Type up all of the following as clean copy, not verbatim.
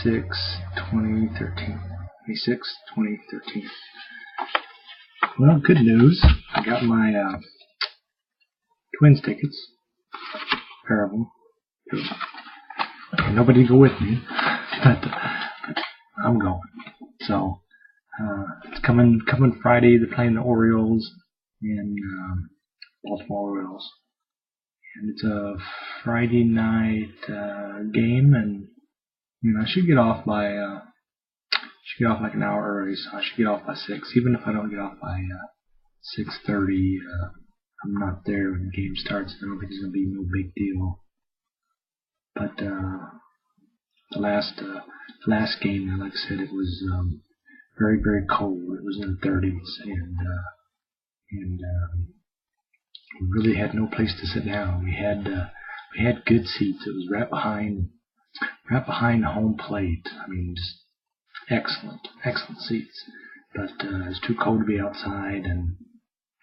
2013. May 6, 2013. Well, good news. I got my Twins tickets. Pair of them. And nobody to go with me, but I'm going. So it's coming Friday. They're playing the Orioles and Baltimore Orioles, and it's a Friday night game. And I should get off by like an hour early, so I should get off by 6. Even if I don't get off by 6:30, I'm not there when the game starts. I don't think it's going to be no big deal. But the last game, like I said, it was very, very cold. It was in the 30s, and we really had no place to sit down. We had good seats. It was right behind home plate. I mean, just excellent seats. But it was too cold to be outside, and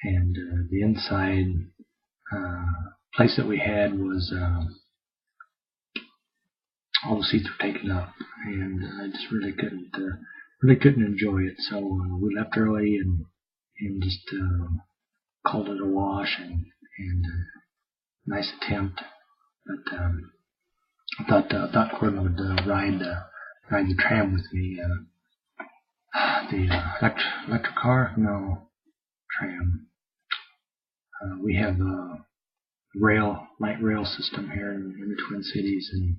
the inside place that we had was all the seats were taken up, and I just really couldn't enjoy it. So we left early and just called it a wash, and nice attempt. But I thought Corbin would ride the tram with me. The electric car? No, tram. We have a light rail system here in the Twin Cities, and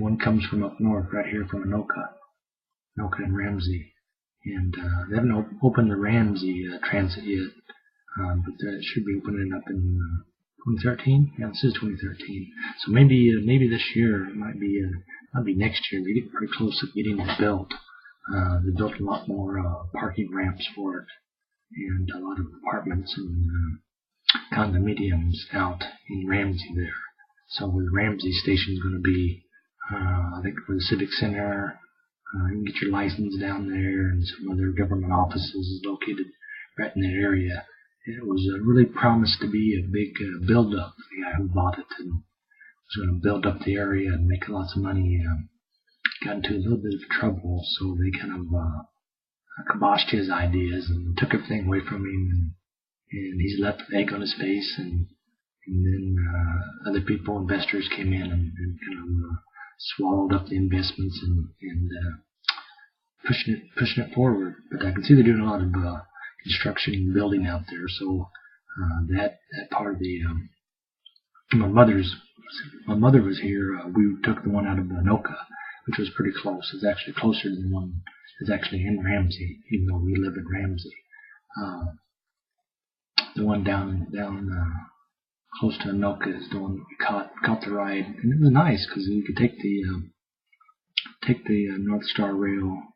one comes from up north, right here from Anoka and Ramsey. And they haven't opened the Ramsey transit yet, but it should be opening up in 2013. Yeah, this is 2013. So maybe this year. It might be next year. They're getting pretty close to getting it built. They built a lot more parking ramps for it, and a lot of apartments and condominiums out in Ramsey there. So where the Ramsey station is going to be, I think for the Civic Center, you can get your license down there, and some other government offices located right in that area. It was really promised to be a big build-up. The guy who bought it and was going to build up the area and make lots of money. Got into a little bit of trouble, so they kind of kiboshed his ideas and took everything away from him, and he's left with egg on his face, and then other people, investors, came in and kind of swallowed up the investments and pushing it forward. But I can see they're doing a lot of construction and building out there, so that part of the my mother was here. We took the one out of Anoka, which was pretty close. It's actually closer than the one that's actually in Ramsey, even though we live in Ramsey. The one down close to Anoka is the one that we caught the ride, and it was nice because you could take the North Star Rail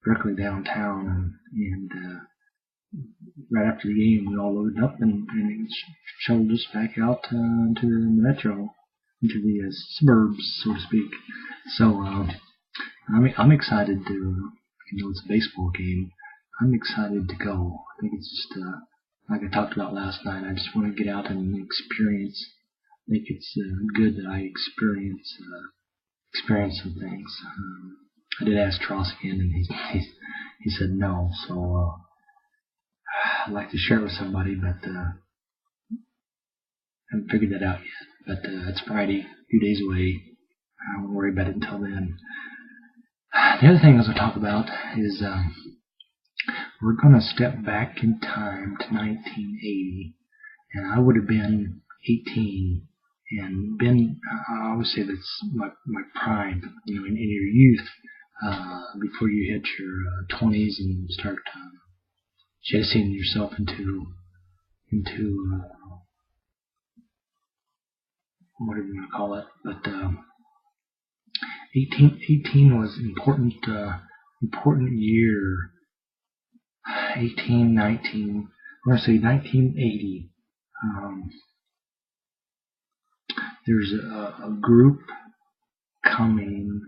directly downtown, and right after the game we all loaded up and it showed us back out to the metro, into the suburbs, so to speak. So I'm excited to, it's a baseball game. I'm excited to go. I think it's just like I talked about last night. I just want to get out and experience. I think it's good that I experience some things. I did ask Tross again, and he said no. So I'd like to share it with somebody, but haven't figured that out yet. But it's Friday, a few days away. I won't worry about it until then. The other thing I was going to talk about is we're going to step back in time to 1980, and I would have been 18 and been, I always say that's my prime, in your youth, before you hit your 20s and start chasing yourself into whatever you want to call it. But 18 was important year. 19, I want to say 1980. There's a group coming to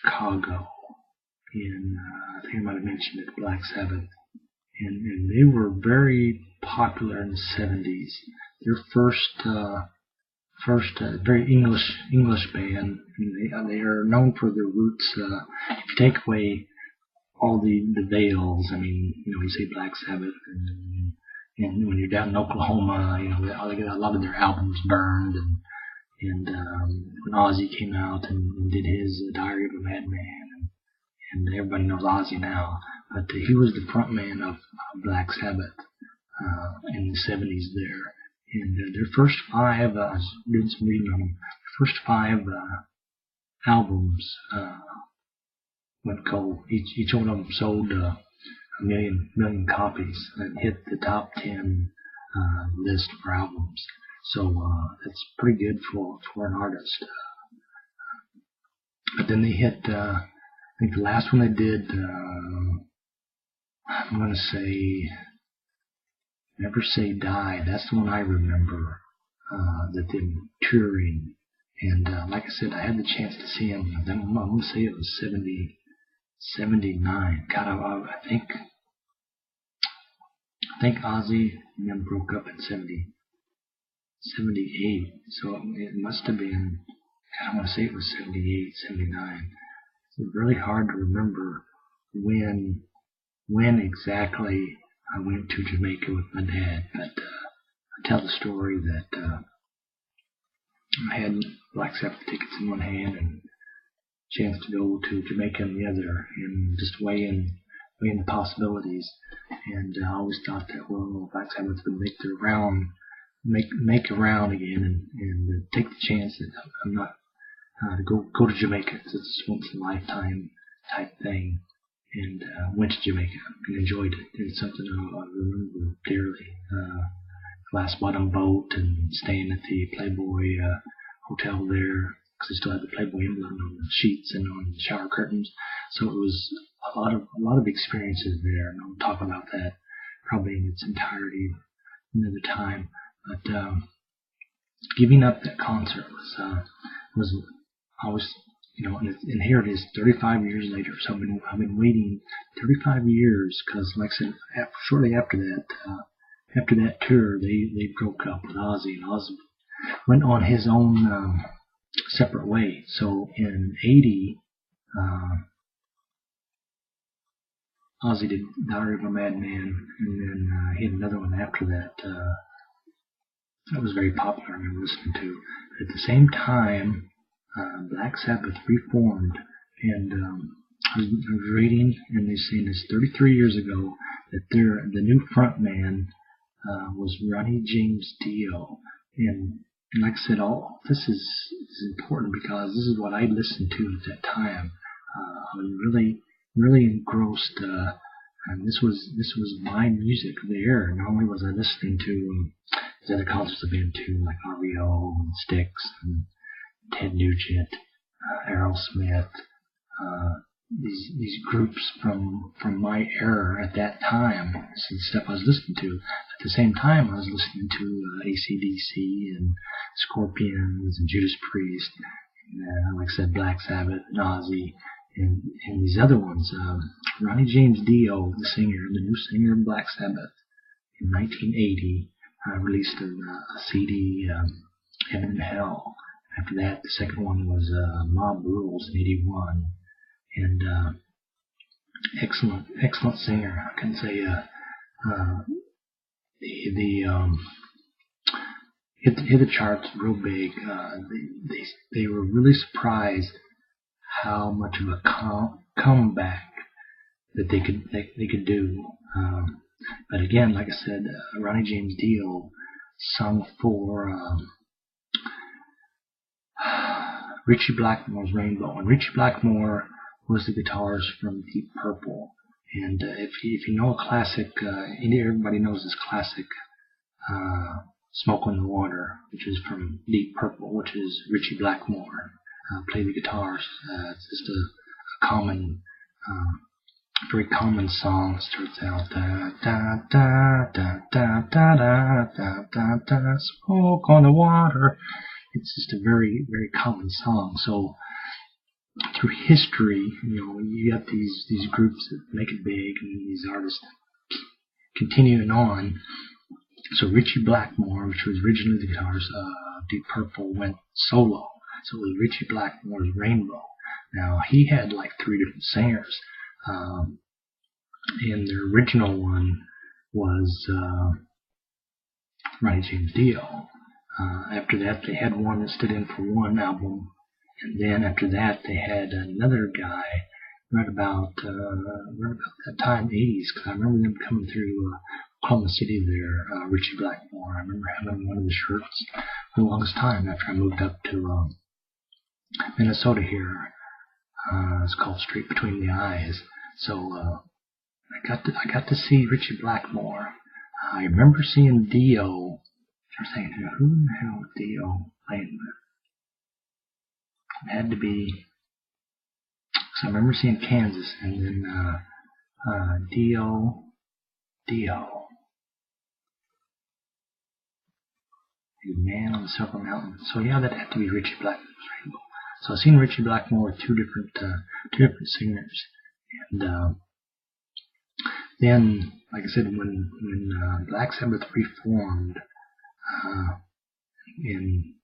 Chicago in, I think I might have mentioned it, Black Sabbath. And they were very popular in the 70s. Their first very English band. And they are known for their roots. If you take away all the veils, I mean, you say Black Sabbath, and when you're down in Oklahoma, they get a lot of their albums burned, and when Ozzy came out and did his Diary of a Madman, and everybody knows Ozzy now, but he was the front man of Black Sabbath in the 70s there. And their first five, I was doing some reading on them, first five albums went gold. Each one of them sold a million copies and hit the top 10 list for albums. So that's pretty good for an artist. But then they hit, I think the last one they did, I'm going to say, Never Say Die. That's the one I remember that they've been touring. And like I said, I had the chance to see him. I'm going to say it was 79. God, I think Ozzy and them broke up in 78. So it must have been, God, I want to say it was 78, 79. It's really hard to remember when exactly I went to Jamaica with my dad, but I tell the story that I had Black Sabbath tickets in one hand and a chance to go to Jamaica in the other, and just weighing the possibilities. And I always thought that, well, Black Sabbath would make their round, make a round again, and take the chance that I'm not to go to Jamaica. It's once in a lifetime type thing. And went to Jamaica and enjoyed it. It's something I remember clearly. Glass bottom boat and staying at the Playboy hotel there, because they still had the Playboy emblem on the sheets and on the shower curtains. So it was a lot of experiences there, and I'll talk about that probably in its entirety another time. But giving up that concert was always. And here it is, 35 years later. So I've been waiting 35 years because, like I said, shortly after that tour, they broke up with Ozzy, and Ozzy went on his own separate way. So in '80, Ozzy did Diary of a Madman, and then he had another one after that. That was very popular. I remember listening to. But at the same time, Black Sabbath reformed, and I was reading, and they're saying this 33 years ago that the new front man was Ronnie James Dio, and like I said, all this is important because this is what I listened to at that time. I was really engrossed, and this was my music there. Not only was I listening to the other concerts I've been to, like REO and Styx and Ted Nugent, Aerosmith, these groups from my era at that time, the stuff I was listening to. At the same time, I was listening to AC/DC and Scorpions and Judas Priest, and, like I said, Black Sabbath and Ozzy, and these other ones. Ronnie James Dio, the new singer of Black Sabbath, in 1980, released a CD, Heaven and Hell. After that, the second one was Mob Rules in '81, and excellent singer. I can say hit the charts real big. They were really surprised how much of a comeback that they could do. But again, like I said, Ronnie James Dio sung for Richie Blackmore's Rainbow, and Richie Blackmore was the guitarist from Deep Purple. And if you know a classic, everybody knows this classic, Smoke on the Water, which is from Deep Purple, which is Richie Blackmore played the guitars. It's just a common, very common song. It starts out da da da da da da da da da da, smoke on the water. It's just a very, very common song. So through history, you have these groups that make it big, and these artists continuing on. So Richie Blackmore, which was originally the guitarist, Deep Purple went solo. So it was Richie Blackmore's Rainbow. Now, he had like 3 different singers. And the original one was Ronnie James Dio. After that, they had one that stood in for one album. And then after that, they had another guy right about that time, 80s, because I remember them coming through Oklahoma City there, Richie Blackmore. I remember having one of the shirts for the longest time after I moved up to Minnesota here. It's called Straight Between the Eyes. So I got to see Richie Blackmore. I remember seeing Dio. I was thinking, who in the hell is Dio playing with? It had to be. So I remember seeing Kansas, and then Dio, the Man on the Silver Mountain. So yeah, that had to be Richie Blackmore's Rainbow. So I've seen Richie Blackmore with two different singers, and then, like I said, when Black Sabbath reformed and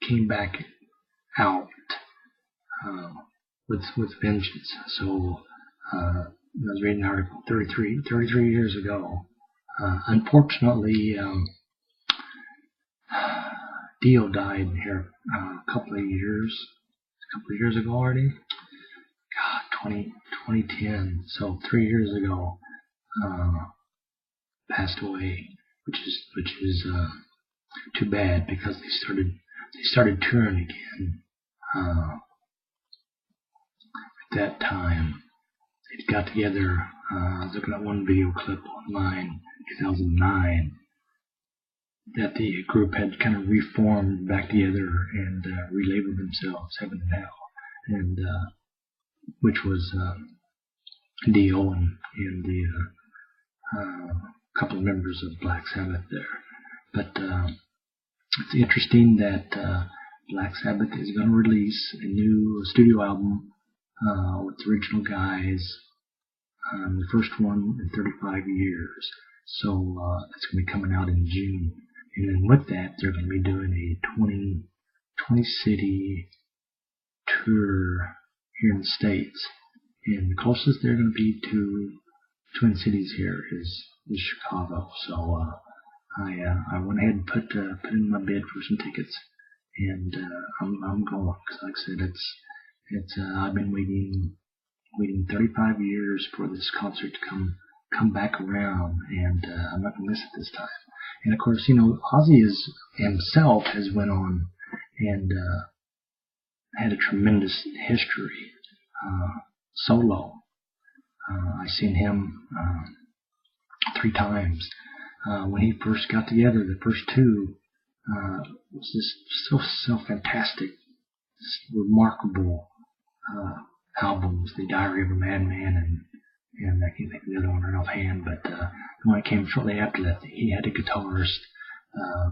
came back out with vengeance. So I was reading an article 33 years ago. Unfortunately, Dio died here a couple of years ago already. God, 2010. So 3 years ago, passed away, which is too bad, because they started touring again. At that time, they got together. I was looking at one video clip online, 2009, that the group had kind of reformed back together and relabeled themselves Heaven and Hell, and which was Dio and the couple of members of Black Sabbath there. But it's interesting that Black Sabbath is going to release a new studio album with the original guys, the first one in 35 years. So it's going to be coming out in June. And then with that, they're going to be doing a 20 city tour here in the States. And the closest they're going to be to Twin Cities here is Chicago. So I went ahead and put in my bid for some tickets, and I'm going, because like I said, it's I've been waiting 35 years for this concert to come back around, and I'm not going to miss it this time. And of course, Ozzy himself has went on and had a tremendous history solo. I seen him 3 times. When he first got together, the first 2 was just so fantastic, just remarkable albums. The Diary of a Madman and I can't think of the other one right offhand, but the one that came shortly after that, he had a guitarist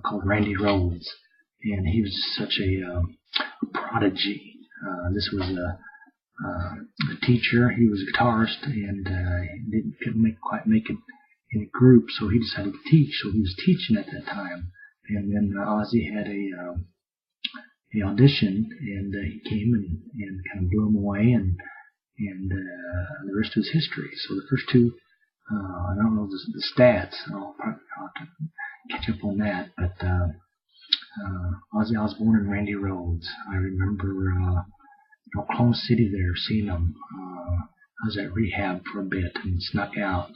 called Randy Rhoads, and he was such a prodigy. This was a teacher. He was a guitarist, and couldn't quite make it in a group, so he decided to teach. So he was teaching at that time, and then Ozzy had a audition, and he came and kind of blew him away, and the rest was history. So the first 2, I don't know the stats. I'll have to catch up on that. But Ozzy Osbourne and Randy Rhoads. I remember in Oklahoma City there, seeing them. I was at rehab for a bit and snuck out.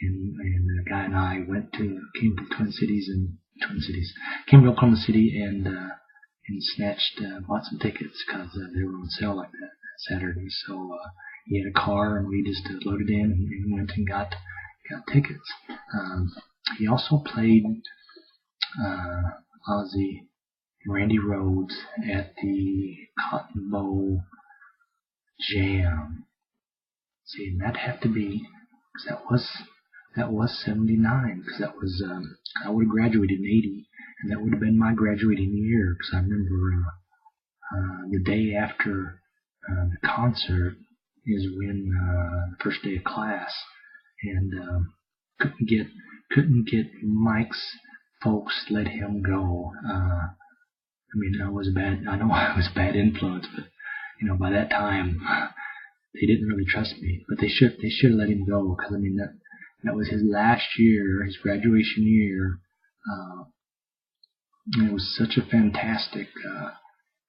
And the guy and I came to came to Oklahoma City and bought some tickets, because they were on sale like that Saturday. So he had a car, and we just loaded in and went and got tickets. He also played Ozzy and Randy Rhoads at the Cotton Bowl Jam. See, and that had to be, because that was 79, because that was I would have graduated in 80, and that would have been my graduating year, because I remember the day after the concert is when the first day of class, and couldn't get Mike's folks let him go. I mean, I know I was a bad influence, but by that time, they didn't really trust me. But they should have let him go, because I mean that was his last year, his graduation year. And it was such a fantastic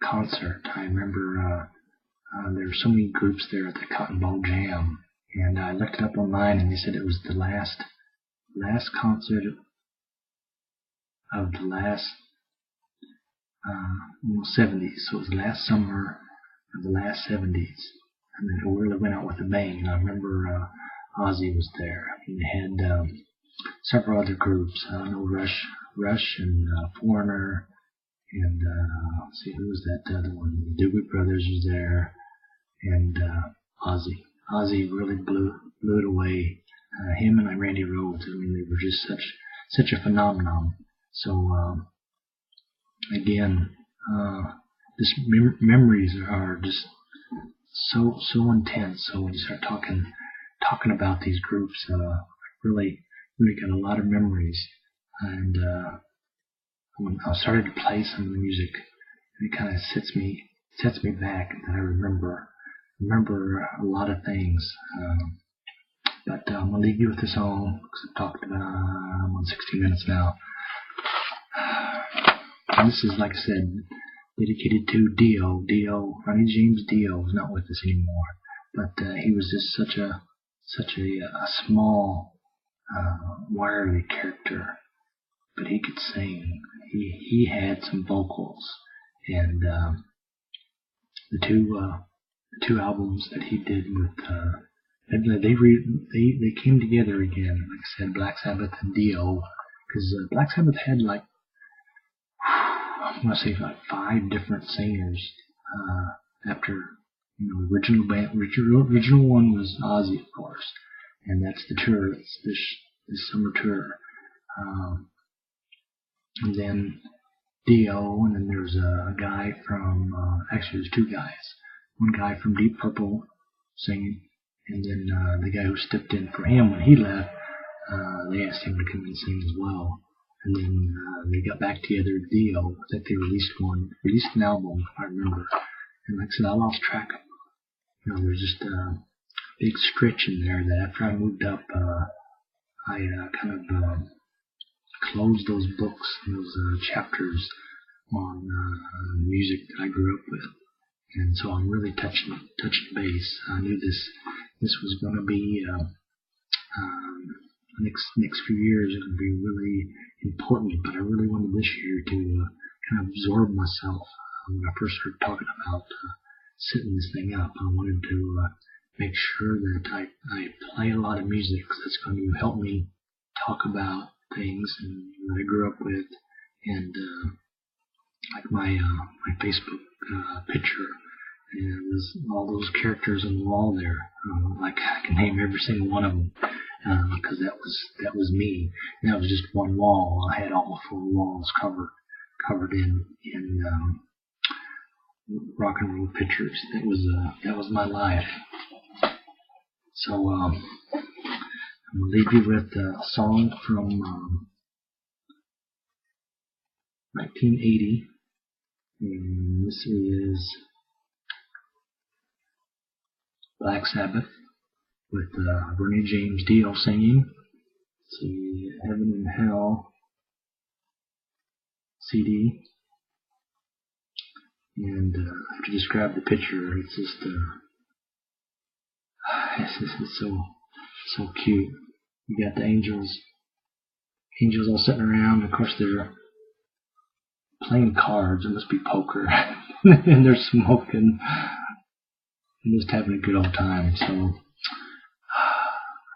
concert. I remember there were so many groups there at the Cotton Bowl Jam, and I looked it up online, and they said it was the last concert of the last 70s. So it was the last summer of the last 70s, and then it really went out with a bang. And I remember Ozzy was there. He had several other groups. I know Rush and Foreigner, and let's see, who was that other one? The Doobie Brothers was there, and Ozzy. Ozzy really blew it away. Him and Randy Rhoads. I mean, they were just such a phenomenon. So again, just memories are just so intense. So when you start talking about these groups, really got a lot of memories. And when I started to play some of the music, it kind of sets me back, and I remember a lot of things. But I'm gonna leave you with a song, because I've talked about I'm on 60 minutes now. And this is, like I said, dedicated to Dio. Ronnie James Dio is not with us anymore, but he was just such a small, wiry character, but he could sing. He had some vocals, and the two albums that he did with they came together again. Like I said, Black Sabbath and Dio, because Black Sabbath had I'm gonna say 5 different singers after original one was Ozzy, of course, and that's the tour. It's this summer tour. And then Dio, and then there's a guy from, actually there's 2 guys. One guy from Deep Purple singing, and then the guy who stepped in for him when he left, they asked him to come and sing as well. And then they got back together, Dio. I think they released an album, if I remember. And like I said, I lost track of them. There's just a big stretch in there that after I moved up, I kind of closed those books, those chapters on music that I grew up with. And so I'm really touching base. I knew this was going to be next few years is going to be really important, but I really wanted this year to kind of absorb myself. When I first started talking about setting this thing up, I wanted to make sure that I play a lot of music, because that's going to help me talk about things and that I grew up with, and like my Facebook picture, and there's all those characters on the wall there. Like I can name every single one of them, because that was me. And that was just one wall. I had all 4 walls covered in rock and roll pictures. That was my life. So I'm gonna leave you with a song from 1980, and this is Black Sabbath with Ronnie James Dio singing. Let's see, Heaven and Hell CD. And I have to describe the picture. It's just it's so cute. You got the angels all sitting around. Of course, they're playing cards. It must be poker, and they're smoking, and just having a good old time. So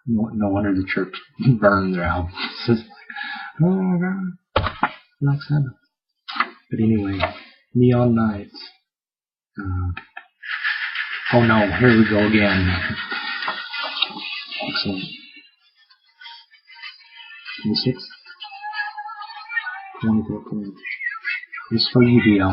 no wonder the church burned their albums. It's just like, oh my God, Black Sabbath. But anyway, Neon Nights. Oh no, here we go again. Excellent. 26, 2014. This is for you, Dio.